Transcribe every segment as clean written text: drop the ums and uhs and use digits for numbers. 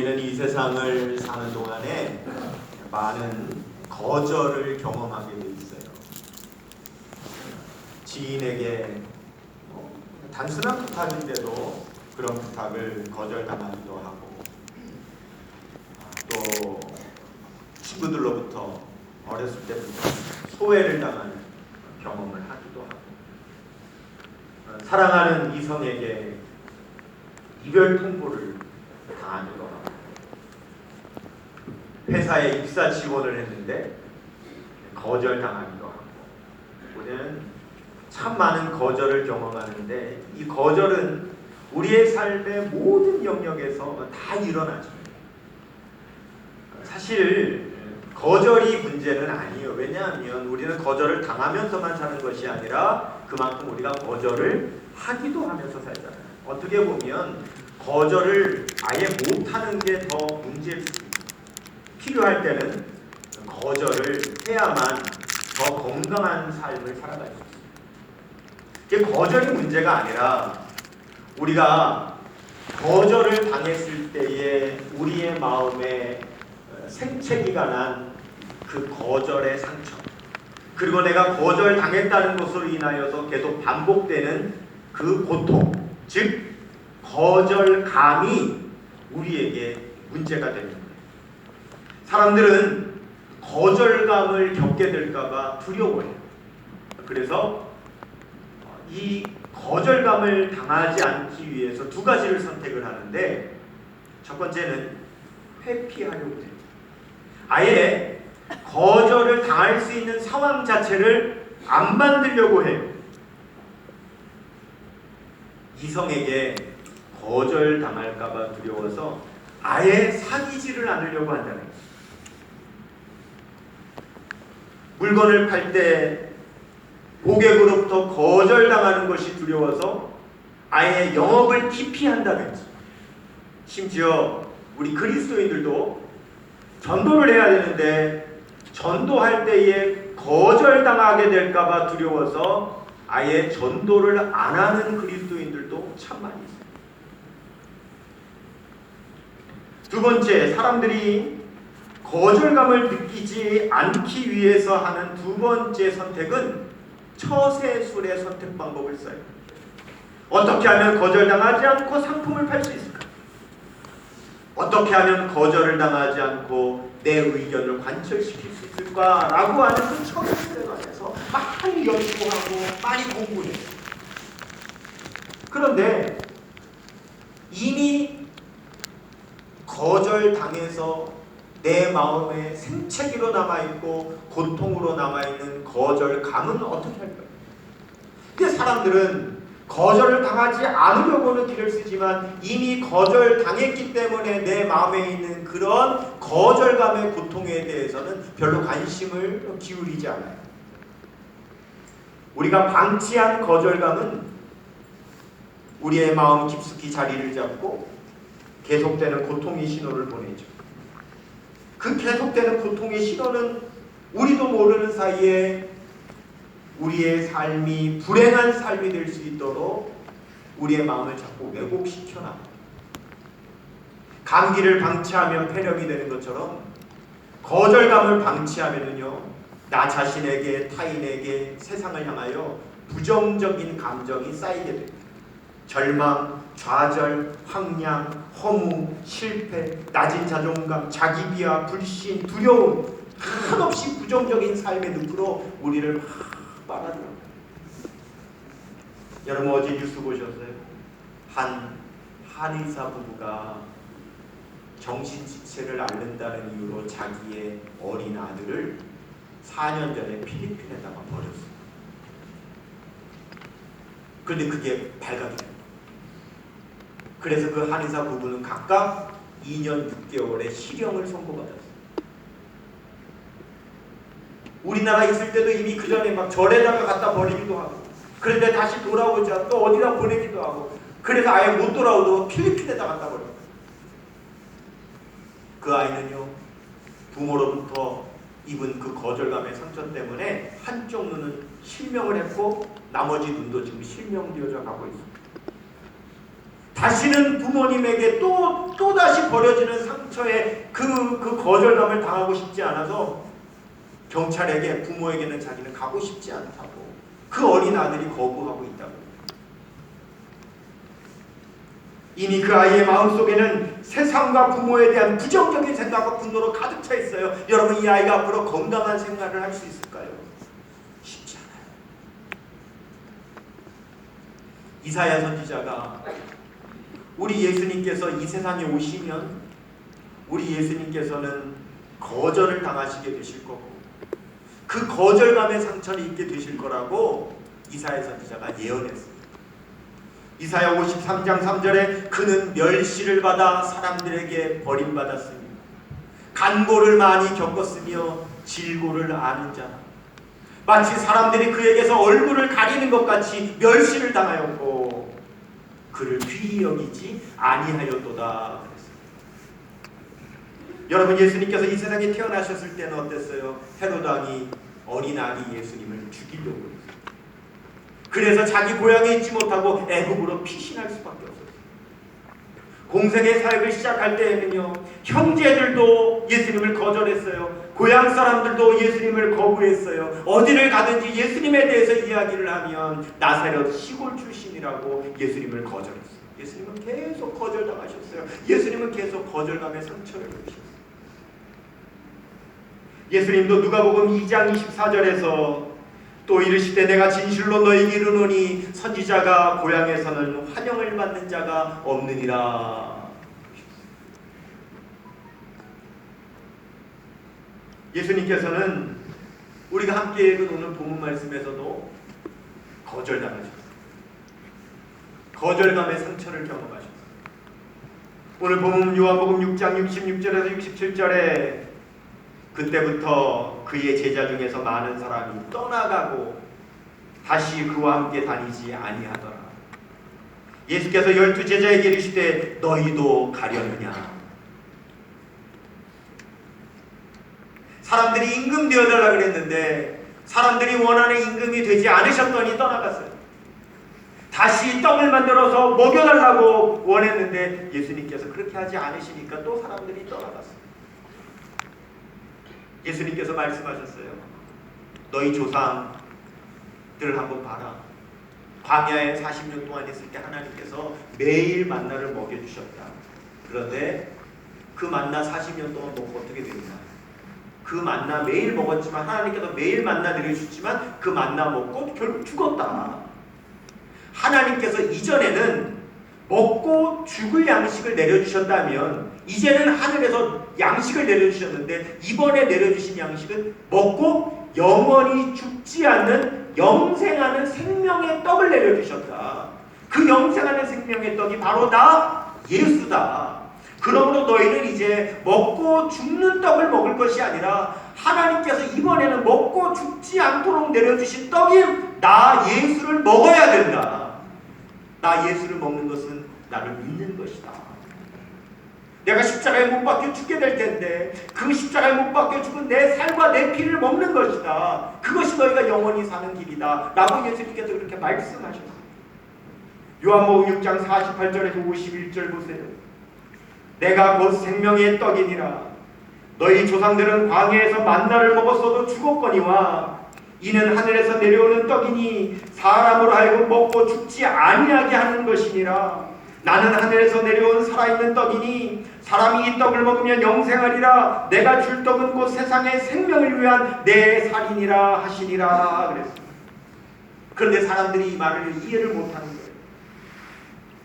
우리는 이 세상을 사는 동안에 많은 거절을 경험하게 돼 있어요. 지인에게 단순한 부탁인데도 그런 부탁을 거절당하기도 하고, 또 친구들로부터 어렸을 때부터 소외를 당하는 경험을 하기도 하고, 사랑하는 이성에게 이별 통보를 당하기도 하고, 회사에 입사 지원을 했는데 거절당하기도 하고, 우리는 참 많은 거절을 경험하는데, 이 거절은 우리의 삶의 모든 영역에서 다 일어나죠. 사실 거절이 문제는 아니에요. 왜냐하면 우리는 거절을 당하면서만 사는 것이 아니라 그만큼 우리가 거절을 하기도 하면서 살잖아요. 어떻게 보면 거절을 아예 못하는 게 더 문제일 수 있습니다. 필요할 때는 거절을 해야만 더 건강한 삶을 살아갈 수 있습니다. 이게 거절이 문제가 아니라 우리가 거절을 당했을 때에 우리의 마음에 생채기가 난 그 거절의 상처, 그리고 내가 거절당했다는 것으로 인하여서 계속 반복되는 그 고통, 즉 거절감이 우리에게 문제가 되는 거예요. 사람들은 거절감을 겪게 될까봐 두려워해요. 그래서 이 거절감을 당하지 않기 위해서 두 가지를 선택을 하는데, 첫 번째는 회피하려고 해요. 아예 거절을 당할 수 있는 상황 자체를 안 만들려고 해요. 이성에게 거절당할까봐 두려워서 아예 사귀지를 않으려고 한다는 거예요. 물건을 팔 때 고객으로부터 거절당하는 것이 두려워서 아예 영업을 기피한다든지, 심지어 우리 그리스도인들도 전도를 해야 되는데 전도할 때에 거절당하게 될까봐 두려워서 아예 전도를 안 하는 그리스도인들도 참 많이 있어요. 두 번째, 사람들이 거절감을 느끼지 않기 위해서 하는 두 번째 선택은 처세술의 선택 방법을 써요. 어떻게 하면 거절당하지 않고 상품을 팔 수 있을까? 어떻게 하면 거절을 당하지 않고 내 의견을 관철시킬 수 있을까? 라고 하는 그 처세술에 관해서 많이 연구하고 많이 공부해요. 그런데 이미 거절당해서 내 마음에 생채기로 남아있고 고통으로 남아있는 거절감은 어떻게 할까요? 근데 사람들은 거절을 당하지 않으려고는 길을 쓰지만 이미 거절당했기 때문에 내 마음에 있는 그런 거절감의 고통에 대해서는 별로 관심을 기울이지 않아요. 우리가 방치한 거절감은 우리의 마음 깊숙이 자리를 잡고 계속되는 고통의 신호를 보내죠. 그 계속되는 고통의 신호는 우리도 모르는 사이에 우리의 삶이 불행한 삶이 될 수 있도록 우리의 마음을 자꾸 왜곡시켜 놔. 감기를 방치하면 폐렴이 되는 것처럼 거절감을 방치하면은요, 나 자신에게, 타인에게, 세상을 향하여 부정적인 감정이 쌓이게 됩니다. 절망, 좌절, 황량, 허무, 실패, 낮은 자존감, 자기 비하, 불신, 두려움, 한없이 부정적인 삶의 늪으로 우리를 막 빨아들여요. 여러분 어제 뉴스 보셨어요? 한 한의사 부부가 정신지체를 앓는다는 이유로 자기의 어린 아들을 4년 전에 필리핀에다가 버렸어요. 그런데 그게 발각이 돼요. 그래서 그 한의사 부부는 각각 2년 6개월의 실형을 선고받았어요. 우리나라 있을 때도 이미 그 전에 막 절에다가 갖다 버리기도 하고, 그런데 다시 돌아오자 또 어디다 보내기도 하고, 그래서 아예 못 돌아오도록 필리핀에다 갖다 버려요. 그 아이는요, 부모로부터 입은 그 거절감의 상처 때문에 한쪽 눈은 실명을 했고 나머지 눈도 지금 실명되어져 가고 있습니다. 다시는 부모님에게 또다시 버려지는 상처에 그 거절감을 당하고 싶지 않아서 경찰에게, 부모에게는 자기는 가고 싶지 않다고, 그 어린 아들이 거부하고 있다고. 이미 그 아이의 마음속에는 세상과 부모에 대한 부정적인 생각과 분노로 가득 차 있어요. 여러분, 이 아이가 앞으로 건강한 생활을 할 수 있을까요? 쉽지 않아요. 이사야 선지자가 우리 예수님께서 이 세상에 오시면 우리 예수님께서는 거절을 당하시게 되실 거고 그 거절감의 상처를 입게 되실 거라고 이사야 선지자가 예언했습니다. 이사야 53장 3절에 그는 멸시를 받아 사람들에게 버림받았으며 간고를 많이 겪었으며 질고를 아는 자라. 마치 사람들이 그에게서 얼굴을 가리는 것 같이 멸시를 당하였고 그를 귀히 여기지 아니하였도다 그랬습니다. 여러분, 예수님께서 이 세상에 태어나셨을 때는 어땠어요? 헤롯 왕이 어린 아기 예수님을 죽이려고 했어요. 그래서 자기 고향에 있지 못하고 애국으로 피신할 수밖에 없었어요. 공생의 사역을 시작할 때에는요, 형제들도 예수님을 거절했어요. 고향 사람들도 예수님을 거부했어요. 어디를 가든지 예수님에 대해서 이야기를 하면 나사렛 시골 출신이라고 예수님을 거절했어요. 예수님은 계속 거절당하셨어요. 예수님은 계속 거절감의 상처를 입으셨어요. 예수님도 누가복음 2장 24절에서 또 이르시되 내가 진실로 너희에게 이르노니 선지자가 고향에서는 환영을 받는 자가 없느니라. 예수님께서는 우리가 함께 읽은 오늘 본문 말씀에서도 거절당하셨어요. 거절감의 상처를 경험하셨어요. 오늘 본문 요한복음 6장 66절에서 67절에 그때부터 그의 제자 중에서 많은 사람이 떠나가고 다시 그와 함께 다니지 아니하더라. 예수께서 12제자에게 이르시되 너희도 가려느냐. 사람들이 임금 되어달라 그랬는데 사람들이 원하는 임금이 되지 않으셨더니 떠나갔어요. 다시 떡을 만들어서 먹여달라고 원했는데 예수님께서 그렇게 하지 않으시니까 또 사람들이 떠나갔어요. 예수님께서 말씀하셨어요. 너희 조상들을 한번 봐라. 광야에 40년 동안 있을 때 하나님께서 매일 만나를 먹여주셨다. 그런데 그 만나 40년 동안 먹고 어떻게 됩니까? 그 만나 매일 먹었지만 하나님께서 매일 만나 내려주셨지만 그 만나 먹고 결국 죽었다. 하나님께서 이전에는 먹고 죽을 양식을 내려주셨다면 이제는 하늘에서 양식을 내려주셨는데 이번에 내려주신 양식은 먹고 영원히 죽지 않는 영생하는 생명의 떡을 내려주셨다. 그 영생하는 생명의 떡이 바로 나 예수다. 그러므로 너희는 이제 먹고 죽는 떡을 먹을 것이 아니라 하나님께서 이번에는 먹고 죽지 않도록 내려주신 떡인 나 예수를 먹어야 된다. 나 예수를 먹는 것은 나를 믿는 것이다. 내가 십자가에 못 박혀 죽게 될 텐데 그 십자가에 못 박혀 죽은 내 살과 내 피를 먹는 것이다. 그것이 너희가 영원히 사는 길이다. 라고 예수님께서 그렇게 말씀하셨습니다. 요한복음 6장 48절에서 51절 보세요. 내가 곧 생명의 떡이니라. 너희 조상들은 광야에서 만나를 먹었어도 죽었거니와 이는 하늘에서 내려오는 떡이니 사람으로 하여금 먹고 죽지 아니하게 하는 것이니라. 나는 하늘에서 내려온 살아있는 떡이니 사람이 이 떡을 먹으면 영생하리라. 내가 줄 떡은 곧 세상의 생명을 위한 내 살이니라 하시니라 그랬습니다. 그런데 사람들이 이 말을 이해를 못하는 거예요.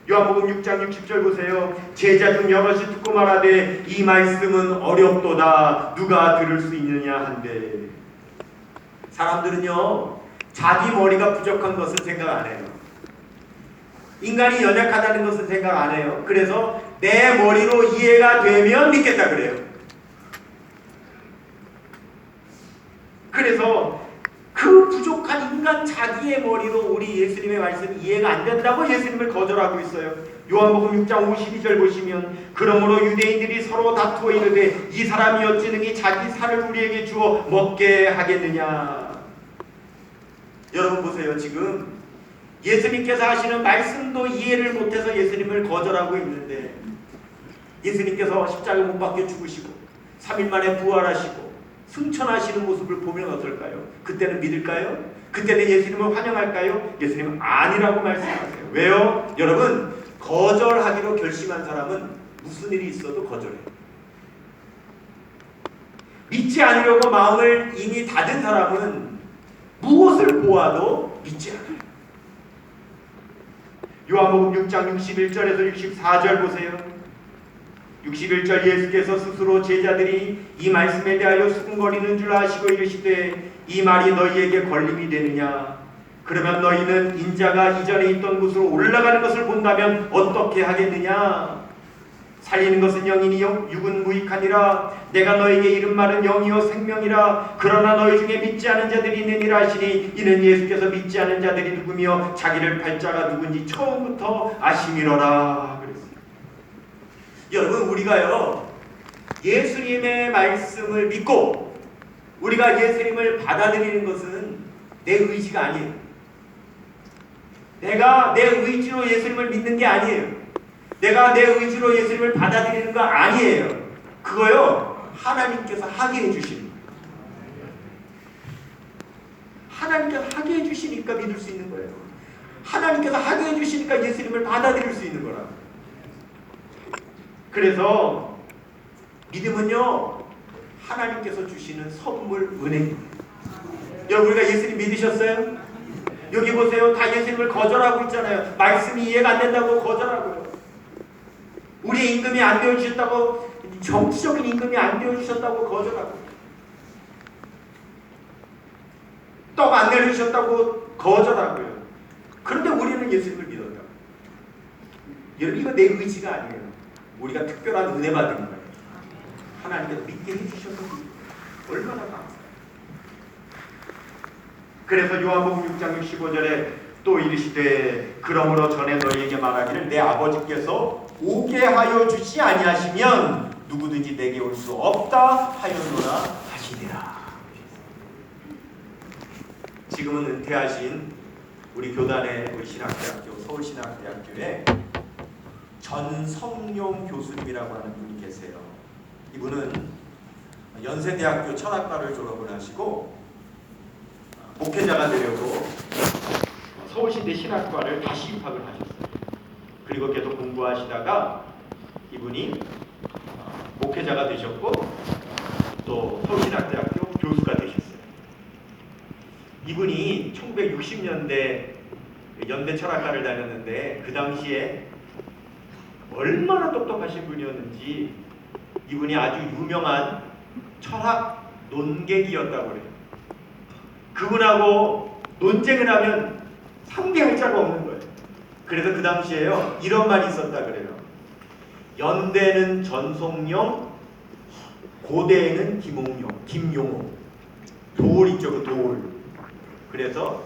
요한복음 6장 60절 보세요. 제자 중 여럿이 듣고 말하되 이 말씀은 어렵도다. 누가 들을 수 있느냐 한데. 사람들은요 자기 머리가 부족한 것을 생각 안 해요. 인간이 연약하다는 것은 생각 안 해요. 그래서 내 머리로 이해가 되면 믿겠다 그래요. 그래서 그 부족한 인간 자기의 머리로 우리 예수님의 말씀이 이해가 안 된다고 예수님을 거절하고 있어요. 요한복음 6장 52절 보시면 그러므로 유대인들이 서로 다투어 이르되 이 사람이 어찌 능히 자기 살을 우리에게 주어 먹게 하겠느냐. 여러분 보세요. 지금 예수님께서 하시는 말씀도 이해를 못해서 예수님을 거절하고 있는데 예수님께서 십자가 못 박혀 죽으시고 3일 만에 부활하시고 승천하시는 모습을 보면 어떨까요? 그때는 믿을까요? 그때는 예수님을 환영할까요? 예수님은 아니라고 말씀하세요. 왜요? 여러분, 거절하기로 결심한 사람은 무슨 일이 있어도 거절해요. 믿지 않으려고 마음을 이미 닫은 사람은 무엇을 보아도 믿지 않아요. 요한복음 6장 61절에서 64절 보세요. 61절 예수께서 스스로 제자들이 이 말씀에 대하여 수군거리는 줄 아시고 이르시되 이 말이 너희에게 걸림이 되느냐? 그러면 너희는 인자가 이전에 있던 곳으로 올라가는 것을 본다면 어떻게 하겠느냐? 살리는 것은 영이니 육은 무익하니라. 내가 너에게 이른 말은 영이요 생명이라. 그러나 너희 중에 믿지 않은 자들이 있느니라 하시니 이는 예수께서 믿지 않은 자들이 누구며 자기를 팔 자가 누군지 처음부터 아심이로라 그랬습니다. 여러분, 우리가요 예수님의 말씀을 믿고 우리가 예수님을 받아들이는 것은 내 의지가 아니에요. 내가 내 의지로 예수님을 믿는 게 아니에요. 내가 내 의지로 예수님을 받아들이는 거 아니에요. 그거요 하나님께서 하게 해주시는 거예요. 하나님께서 하게 해주시니까 믿을 수 있는 거예요. 하나님께서 하게 해주시니까 예수님을 받아들일 수 있는 거라. 그래서 믿음은요 하나님께서 주시는 선물 은혜입니다. 여러분, 우리가 예수님 믿으셨어요? 여기 보세요. 다 예수님을 거절하고 있잖아요. 말씀이 이해가 안 된다고 거절하고요. 우리의 임금이 안 되어주셨다고, 정치적인 임금이 안 되어주셨다고 거절하고, 떡 안 내려주셨다고 거절하고요. 그런데 우리는 예수님을 믿었다. 여러분, 이거 내 의지가 아니에요. 우리가 특별한 은혜 받은 거예요. 하나님께서 믿게 해주셔서 얼마나 감사해요. 그래서 요한복음 6장 65절에 또 이르시되 그러므로 전에 너희에게 말하기를 내 아버지께서 오게 하여 주시 아니하시면 누구든지 내게 올 수 없다 하였노라 하시니라. 지금은 은퇴하신 우리 교단의 우리 신학대학교 서울신학대학교에 전성용 교수님이라고 하는 분이 계세요. 이분은 연세대학교 철학과를 졸업을 하시고 목회자가 되려고 서울시대 신학과를 다시 입학을 하셨어요. 그리고 계속 공부하시다가 이분이 목회자가 되셨고 또 서울신학대학교 교수가 되셨어요. 이분이 1960년대 연대 철학과를 다녔는데 그 당시에 얼마나 똑똑하신 분이었는지 이분이 아주 유명한 철학 논객이었다고 그래요. 그분하고 논쟁을 하면 상대할 자가 없는 거예요. 그래서 그 당시에요 이런 말이 있었다 그래요. 연대는 전송용, 고대에는 김용호. 도올 있죠, 그 도올. 그래서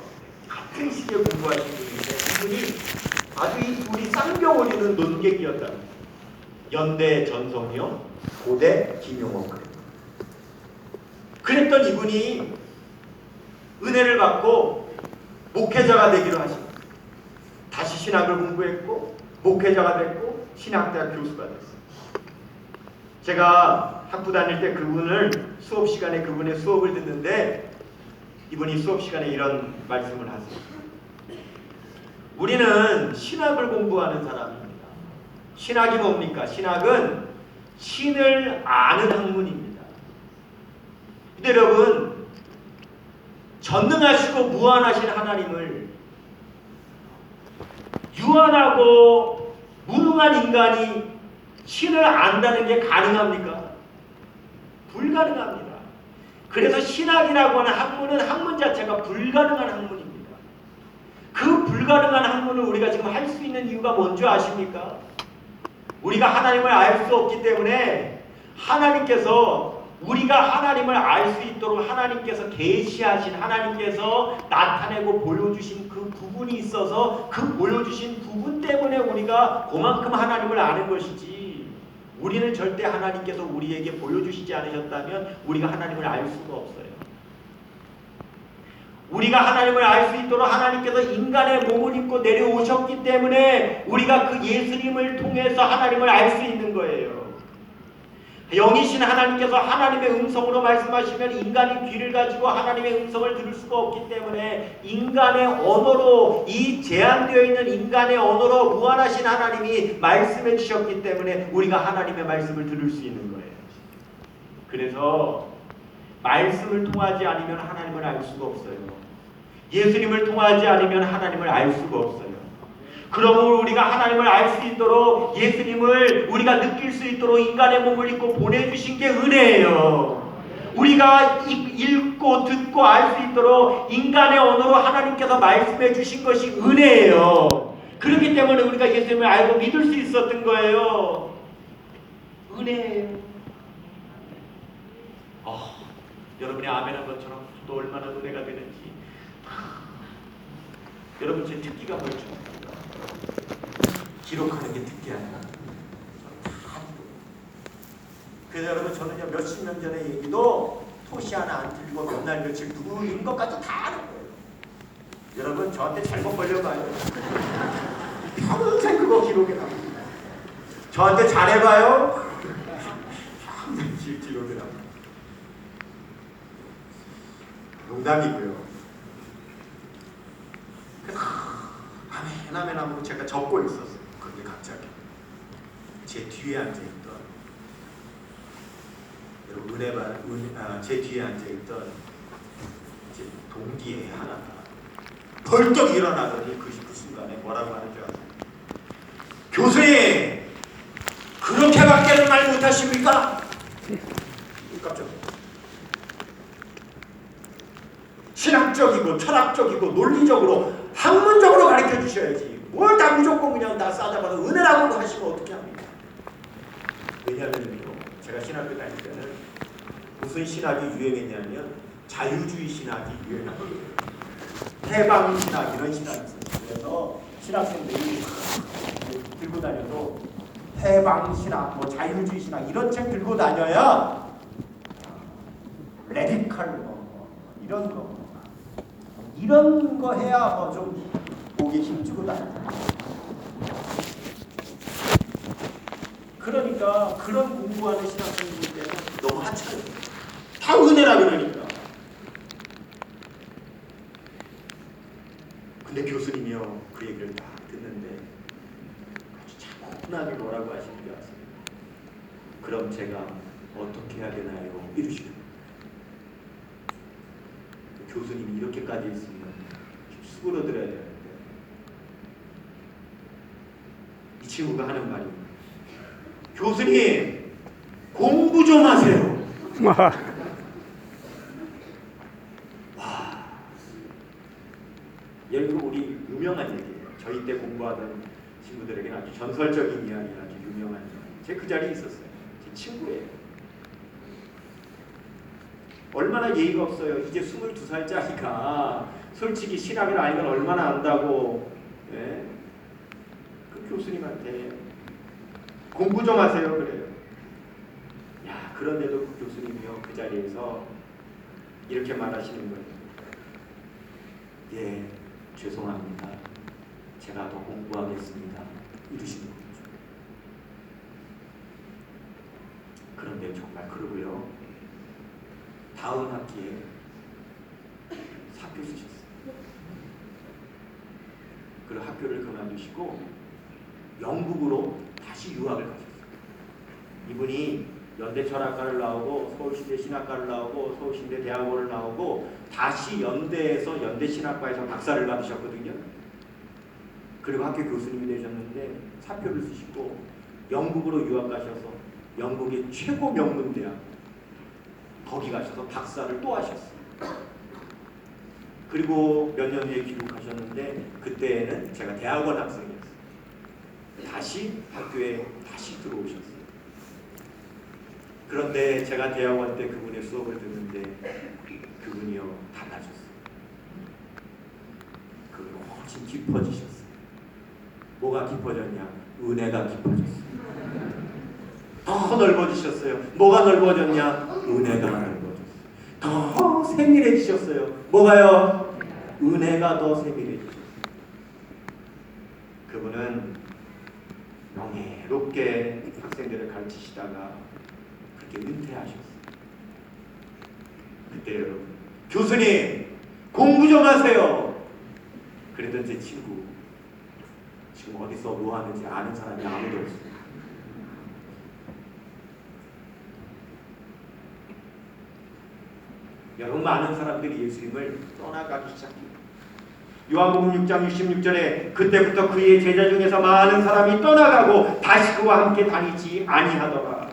같은 시기에 공부하신 분인데 이분이 아주 이 둘이 쌍벽올리는 논객이었다. 연대 전송용, 고대 김용호. 그랬던 이분이 은혜를 받고 목회자가 되기로 하십니다. 다시 신학을 공부했고 목회자가 됐고 신학대학 교수가 됐어요. 제가 학부 다닐 때 그분을 수업 시간에 그분의 수업을 듣는데 이분이 수업 시간에 이런 말씀을 하세요. 우리는 신학을 공부하는 사람입니다. 신학이 뭡니까? 신학은 신을 아는 학문입니다. 근데 여러분, 전능하시고 무한하신 하나님을 유한하고 무능한 인간이 신을 안다는 게 가능합니까? 불가능합니다. 그래서 신학이라고 하는 학문은 학문 자체가 불가능한 학문입니다. 그 불가능한 학문을 우리가 지금 할 수 있는 이유가 뭔지 아십니까? 우리가 하나님을 알 수 없기 때문에 하나님께서 우리가 하나님을 알 수 있도록 하나님께서 계시하신 하나님께서 나타내고 보여주신 그 부분이 있어서 그 보여주신 부분 때문에 우리가 그만큼 하나님을 아는 것이지 우리는 절대 하나님께서 우리에게 보여주시지 않으셨다면 우리가 하나님을 알 수가 없어요. 우리가 하나님을 알 수 있도록 하나님께서 인간의 몸을 입고 내려오셨기 때문에 우리가 그 예수님을 통해서 하나님을 알 수 있는 거예요. 영이신 하나님께서 하나님의 음성으로 말씀하시면 인간이 귀를 가지고 하나님의 음성을 들을 수가 없기 때문에 인간의 언어로, 이 제한되어 있는 인간의 언어로 무한하신 하나님이 말씀해 주셨기 때문에 우리가 하나님의 말씀을 들을 수 있는 거예요. 그래서 말씀을 통하지 않으면 하나님을 알 수가 없어요. 예수님을 통하지 않으면 하나님을 알 수가 없어요. 그러므로 우리가 하나님을 알 수 있도록, 예수님을 우리가 느낄 수 있도록 인간의 몸을 입고 보내주신 게 은혜예요. 우리가 읽고 듣고 알 수 있도록 인간의 언어로 하나님께서 말씀해 주신 것이 은혜예요. 그렇기 때문에 우리가 예수님을 알고 믿을 수 있었던 거예요. 은혜예요. 여러분이 아멘한 것처럼 또 얼마나 은혜가 되는지. 여러분, 제 특기가 뭐였죠? 기록하는 게 특기 아니야. 그래서 여러분, 저는요, 몇십 년 전의 얘기도 토시 하나 안 틀리고 몇 날 며칠 누구인 것까지 다 아는 거예요. 여러분, 저한테 잘못 걸려봐요. 평생 그거 기록해 놔요. 저한테 잘해봐요. 평생 기록해 놔요. 농담이고요. 아멘 하고 제가 적고 있었어요. 그게 갑자기 제 뒤에 앉아있던, 여러분, 제 뒤에 앉아있던 제 동기의 하나가 벌떡 일어나더니 그 순간에 뭐라고 하는 줄 아세요? 교수님, 그렇게밖에는 말 못하십니까? 깜짝 놀랐어요. 신학적이고 철학적이고 논리적으로 학문적으로 가르쳐 주셔야지. 뭘 다 무조건 그냥 다 싸잡아서 은혜라고 하시면 어떻게 합니까? 왜냐하면 제가 신학교 다닐 때는 무슨 신학이 유행했냐면 자유주의 신학이 유행합니다. 해방 신학 이런 신학이 있었어요. 그래서 신학생들이 들고 다녀도 해방 신학, 뭐 자유주의 신학 이런 책 들고 다녀야 레디컬 이런 거 해야 뭐 좀 목에 힘주고 다닌다. 그러니까 그런 공부하는 신학생들 때는 너무 하찮아요. 다 은혜라 그러니까. 근데 교수님이요, 그 얘기를 딱 듣는데 아주 차분하게 뭐라고 하시는 줄 아세요? 그럼 제가 어떻게 해야 되나요? 이러시더라고요. 교수님이 이렇게까지 있으면 수그러들어야 되는데, 이 친구가 하는 말입니다. 교수님, 공부 좀 하세요. 와, 여러분, 우리 유명한 얘기예요. 저희 때 공부하던 친구들에게는 아주 전설적인 이야기, 아주 유명한 이야기. 제가 그 자리에 있었어요. 제 친구예요. 얼마나 예의가 없어요. 이제 22살짜리가 솔직히 신학을 알면 얼마나 안다고. 예? 그 교수님한테 공부 좀 하세요 그래요. 야, 그런데도 그 교수님이요, 그 자리에서 이렇게 말하시는 거예요. 예, 죄송합니다. 제가 더 공부하겠습니다. 이러시는 거죠. 그런데 정말 그러고요, 다음 학기에 사표 쓰셨어요. 그리고 학교를 그만두시고 영국으로 다시 유학을 가셨어요. 이분이 연대 철학과를 나오고 서울시대 신학과를 나오고 서울시대 대학원을 나오고 다시 연대에서 연대 신학과에서 박사를 받으셨거든요. 그리고 학교 교수님이 되셨는데 사표를 쓰시고 영국으로 유학 가셔서 영국의 최고 명문 대학 거기 가셔서 박사를 또 하셨어요. 그리고 몇 년 후에 귀국하셨는데 그때에는 제가 대학원 학생이었어요. 다시 학교에 다시 들어오셨어요. 그런데 제가 대학원 때 그분의 수업을 듣는데 그분이요 달라졌어요. 그분이 훨씬 깊어지셨어요. 뭐가 깊어졌냐? 은혜가 깊어졌어요. 더 넓어지셨어요. 뭐가 넓어졌냐? 은혜가 넓어졌어요. 더 세밀해지셨어요. 뭐가요? 은혜가 더 세밀해지셨어요. 그분은 명예롭게 학생들을 가르치시다가 그렇게 은퇴하셨어요. 그때 여러분, 교수님 공부 좀 하세요. 그랬던 제 친구 지금 어디서 뭐 하는지 아는 사람이 아무도 없어요. 여러분, 많은 사람들이 예수님을 떠나가기 시작해요. 요한복음 6장 66절에 그때부터 그의 제자 중에서 많은 사람이 떠나가고 다시 그와 함께 다니지 아니하더라.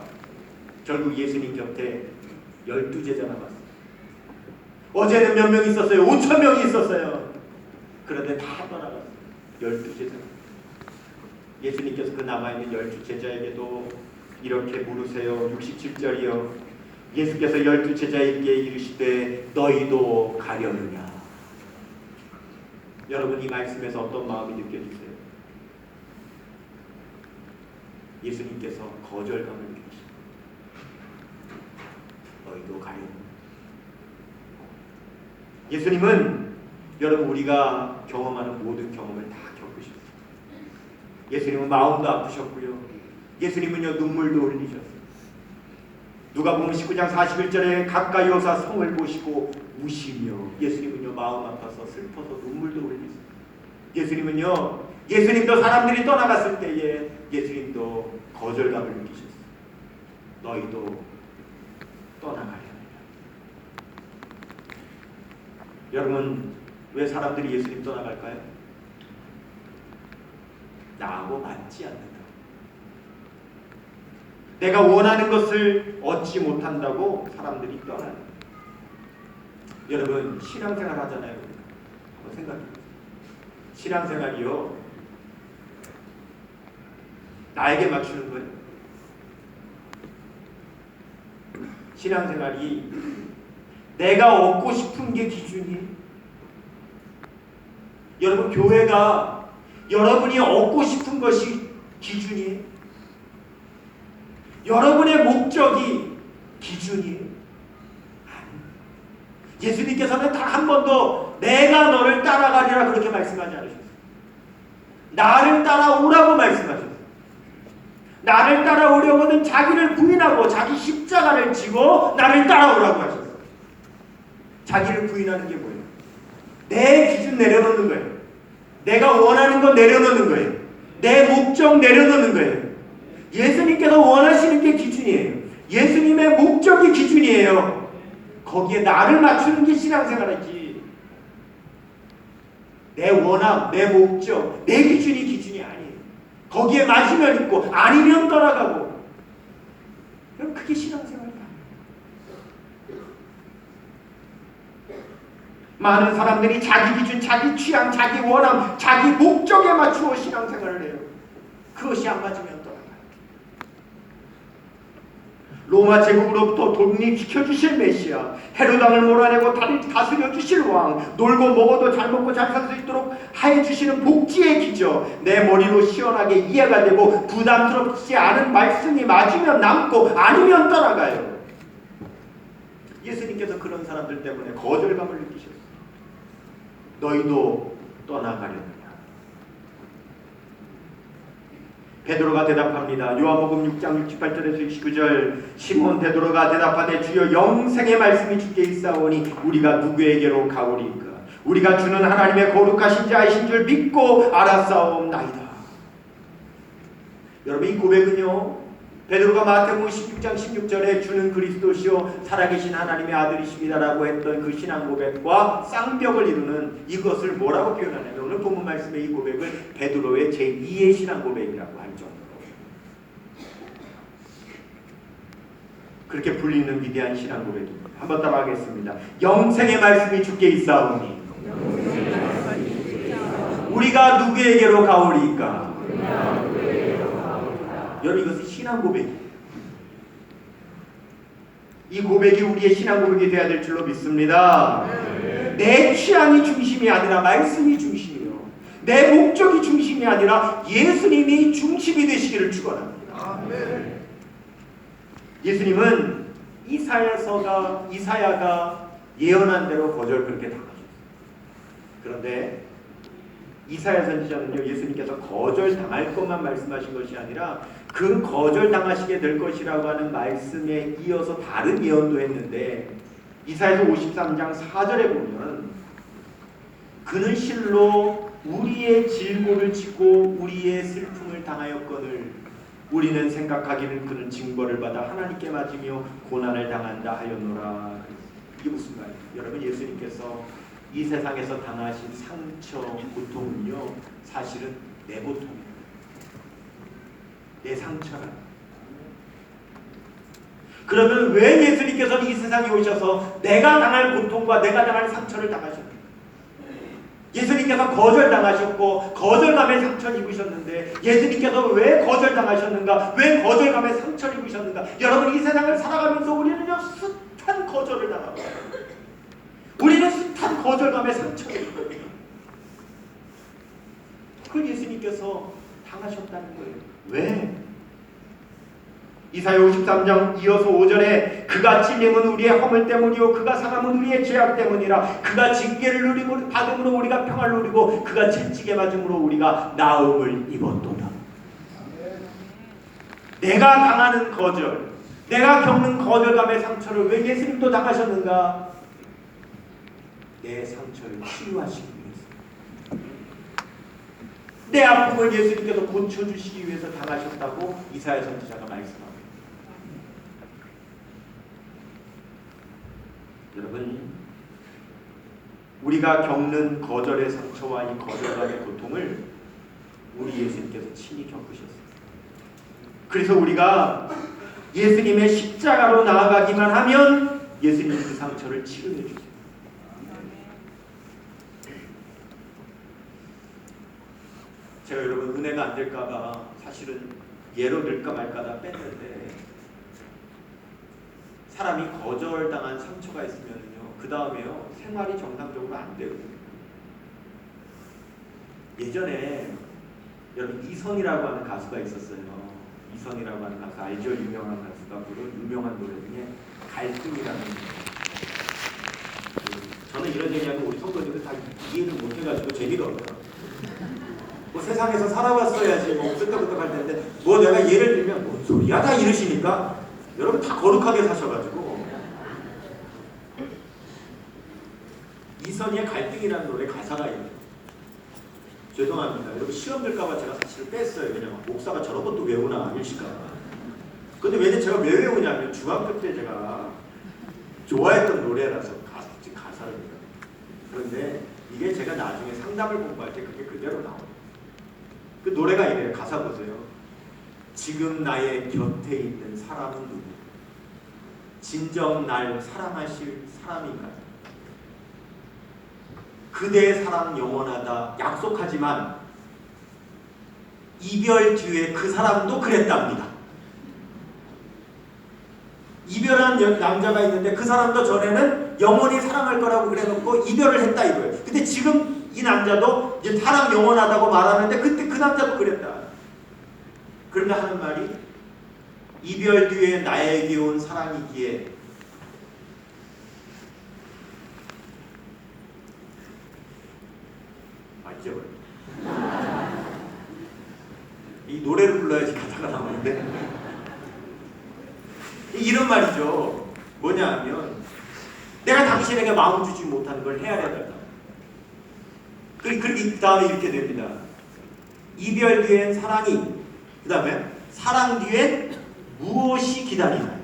결국 예수님 곁에 12제자 남았어요. 어제는 몇 명 있었어요? 5,000명이 있었어요. 그런데 다 떠나갔어요. 12제자. 예수님께서 그 남아있는 12제자에게도 이렇게 물으세요. 67절이요. 예수께서 12제자에게 이르시되 너희도 가려느냐. 여러분, 이 말씀에서 어떤 마음이 느껴지세요? 예수님께서 거절감을 느끼십니다. 너희도 가려느냐. 예수님은 여러분, 우리가 경험하는 모든 경험을 다 겪으셨어요. 예수님은 마음도 아프셨고요. 예수님은요, 눈물도 흘리셨어요. 누가복음 19장 41절에 가까이 오사 성을 보시고 우시며, 예수님은요 마음 아파서 슬퍼서 눈물도 흘리세요. 예수님도 사람들이 떠나갔을 때에 예수님도 거절감을 느끼셨어요. 너희도 떠나가려느냐. 여러분, 왜 사람들이 예수님 떠나갈까요? 나하고 맞지 않는다. 내가 원하는 것을 얻지 못한다고 사람들이 떠나요. 여러분, 신앙생활 하잖아요. 한번 생각해보세요. 신앙생활이요, 나에게 맞추는 거예요. 신앙생활이 내가 얻고 싶은 게 기준이에요. 여러분, 교회가 여러분이 얻고 싶은 것이 기준이에요. 여러분의 목적이 기준이에요. 예수님께서는 단 한 번도 내가 너를 따라가리라 그렇게 말씀하지 않으셨어요. 나를 따라오라고 말씀하셨어요. 나를 따라오려거든 자기를 부인하고 자기 십자가를 지고 나를 따라오라고 하셨어요. 자기를 부인하는 게 뭐예요? 내 기준 내려놓는 거예요. 내가 원하는 거 내려놓는 거예요. 내 목적 내려놓는 거예요. 예수님께서 원하시는 게 기준이에요. 예수님의 목적이 기준이에요. 거기에 나를 맞추는 게 신앙생활이지. 내 원함, 내 목적, 내 기준이 기준이 아니에요. 거기에 맞으면 있고 아니면 떠나가고. 그럼 그게 신앙생활이야. 많은 사람들이 자기 기준, 자기 취향, 자기 원함, 자기 목적에 맞추어 신앙생활을 해요. 그것이 안 맞으면 떠나가요. 로마 제국으로부터 독립시켜 주실 메시아, 헤롯 왕을 몰아내고 다스려 주실 왕, 놀고 먹어도 잘 먹고 잘 살 수 있도록 해 주시는 복지의 기적, 내 머리로 시원하게 이해가 되고 부담스럽지 않은 말씀이 맞으면 남고 아니면 떠나가요. 예수님께서 그런 사람들 때문에 거절감을 느끼셨어요. 너희도 떠나가려느냐. 베드로가 대답합니다. 요한복음 6장 68절에서 69절, 시몬 베드로가 대답하되 주여 영생의 말씀이 주께 있사오니 우리가 누구에게로 가오리까? 우리가 주는 하나님의 거룩하신 자이신 줄 믿고 알았사옵나이다. 여러분, 이 고백은요, 베드로가 마태복음 16장 16절에 주는 그리스도시요 살아계신 하나님의 아들이십니다라고 했던 그 신앙 고백과 쌍벽을 이루는 이것을 뭐라고 표현하냐면, 오늘 본문 말씀의 이 고백을 베드로의 제2의 신앙 고백이라고 할 정도로 그렇게 불리는 위대한 신앙 고백입니다. 한번 따라하겠습니다. 영생의 말씀이 주께 있사오니 우리가 누구에게로 가오리까? 여러분, 이것은 신앙 고백이에요. 이 고백이 우리의 신앙 고백이 되어야 될 줄로 믿습니다. 내 취향이 중심이 아니라 말씀이 중심이요, 내 목적이 중심이 아니라 예수님이 중심이 되시기를 축원합니다. 예수님은 이사야가 예언한 대로 거절 그렇게 당하셨어요. 그런데 이사야 선지자는요, 예수님께서 거절당할 것만 말씀하신 것이 아니라 그 거절당하시게 될 것이라고 하는 말씀에 이어서 다른 예언도 했는데, 이사야서 53장 4절에 보면 그는 실로 우리의 질고를 지고 우리의 슬픔을 당하였거늘 우리는 생각하기는 그는 징벌을 받아 하나님께 맞으며 고난을 당한다 하였노라. 이게 무슨 말이에요? 여러분, 예수님께서 이 세상에서 당하신 상처, 고통은요, 사실은 내 고통이에요. 내 상처라. 그러면 왜 예수님께서는 이 세상에 오셔서 내가 당할 고통과 내가 당할 상처를 당하셨는가? 예수님께서 거절당하셨고 거절감의 상처를 입으셨는데, 예수님께서 왜 거절당하셨는가? 왜 거절감의 상처를 입으셨는가? 여러분, 이 세상을 살아가면서 우리는요, 숱한 거절을 당하고, 우리는 숱한 거절감의 상처를 입고, 그걸 예수님께서 당하셨다는 거예요. 왜? 이사야 53장 이어서 5절에 그가 찔림은 우리의 허물 때문이요 그가 상함은 우리의 죄악 때문이라. 그가 징계를 누리고 받음으로 우리가 평화를 누리고 그가 채찍에 맞음으로 우리가 나음을 입었도다. 내가 당하는 거절, 내가 겪는 거절감의 상처를 왜 예수님도 당하셨는가? 내 상처를 치유하시기 위해서, 내 아픔을 예수님께서 고쳐주시기 위해서 당하셨다고 이사야 선지자가 말씀합니다. 여러분, 우리가 겪는 거절의 상처와 이 거절감의 고통을 우리 예수님께서 친히 겪으셨어요. 그래서 우리가 예수님의 십자가로 나아가기만 하면 예수님 그 상처를 치료해 주세요. 제가 여러분 은혜가 안 될까봐 사실은 예로 들까 말까 다 뺐는데, 사람이 거절당한 상처가 있으면요, 그 다음에요 생활이 정상적으로 안 되거든요. 예전에 여러분 이선이라고 하는 가수가 있었어요. 이선이라고 하는 가수 알죠? 유명한 가수가 부른 유명한 노래 중에 갈등이라는 노래. 저는 이런 얘기하면 우리 성도님들 다 이해를 못해가지고 재미가 없어요. 뭐 세상에서 살아봤어야지 뭐 끄떡끄떡할 텐데, 뭐 내가 예를 들면 뭔 소리야 다 이러시니까 여러분 다 거룩하게 사셔가지고. 이선희의 갈등이라는 노래 가사가 있네요. 죄송합니다. 여러분 시험 들까봐 제가 사실 뺐어요. 왜냐면 목사가 저런 것도 외우나 일실까봐. 근데 왜 제가 왜 외우냐면 중학교 때 제가 좋아했던 노래라서 가사를. 그런데 이게 제가 나중에 상담을 공부할 때 그게 그대로 나와요. 그 노래가 이래요. 가사 보세요. 지금 나의 곁에 있는 사람은 누구? 진정 날 사랑하실 사람인가? 그대의 사랑 영원하다 약속하지만 이별 뒤에 그 사람도 그랬답니다. 이별한 남자가 있는데 그 사람도 전에는 영원히 사랑할 거라고 그래놓고 이별을 했다 이거예요. 근데 지금 이 남자도 이제 사랑 영원하다고 말하는데 그때 그 남자도 그랬다. 그런데 하는 말이 이별 뒤에 나에게 온 사랑이기에 맞죠? 이 노래를 불러야지 가사가 나오는데 이런 말이죠. 뭐냐 하면 내가 당신에게 마음 주지 못하는 걸 헤아려 달라. 그 다음에 이렇게 됩니다. 이별 뒤엔 사랑이, 그 다음에 사랑 뒤엔 무엇이 기다리나요?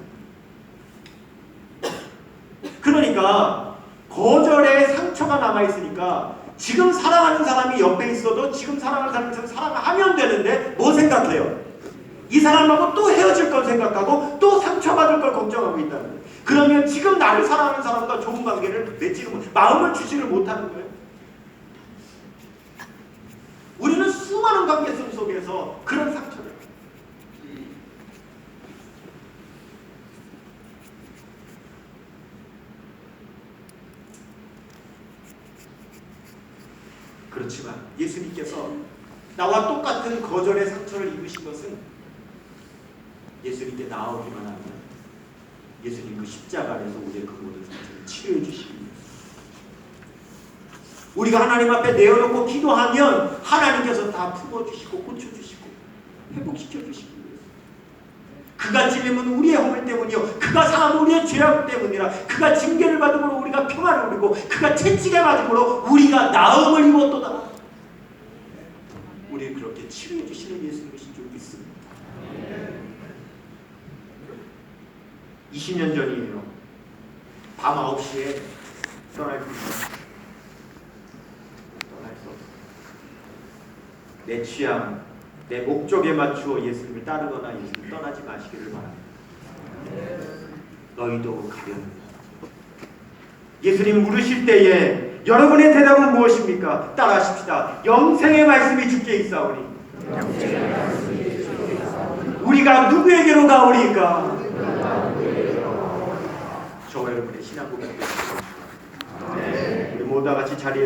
그러니까 거절의 상처가 남아있으니까 지금 사랑하는 사람이 옆에 있어도 지금 사랑하는 사람을 사랑하면 되는데 뭐 생각해요? 이 사람하고 또 헤어질 걸 생각하고 또 상처받을 걸 걱정하고 있다는 거예요. 그러면 지금 나를 사랑하는 사람과 좋은 관계를 맺지는 못, 마음을 주지를 못하는 거예요. 우리는 수많은 관계성 속에서 그런 상처를. 그렇지만 예수님께서 나와 똑같은 거절의 상처를 입으신 것은 예수님께 나오기만 하면 예수님 그 십자가 안에서 우리의 그 모든 상처를 치료해 주시기 위해서. 우리가 하나님 앞에 내어놓고 기도하면 하나님께서 다 품어주시고 고쳐주시고 회복시켜주시고 그가 찔림은 우리의 허물 때문이요 그가 상함은 우리의 죄악 때문이라 그가 징계를 받음으로 우리가 평안을 누리고 그가 채찍에 맞음으로 우리가 나음을 입었도다. 우리를 그렇게 치료해 주시는 예수님이 좀 있습니다. 20년 전이에요. 밤 9시에 떠날 수 없어. 내 취향, 내 목적에 맞추어 예수님을 따르거나 예수님을 떠나지 마시기를 바랍니다. 너희도 가련. 예수님 물으실 때에 여러분의 대답은 무엇입니까? 따라하십시다. 영생의 말씀이 주께 있사오니 우리가 누구에게로 가오리까? 저와 여러분의 신앙 고백을 우리 모두 다 같이 자리에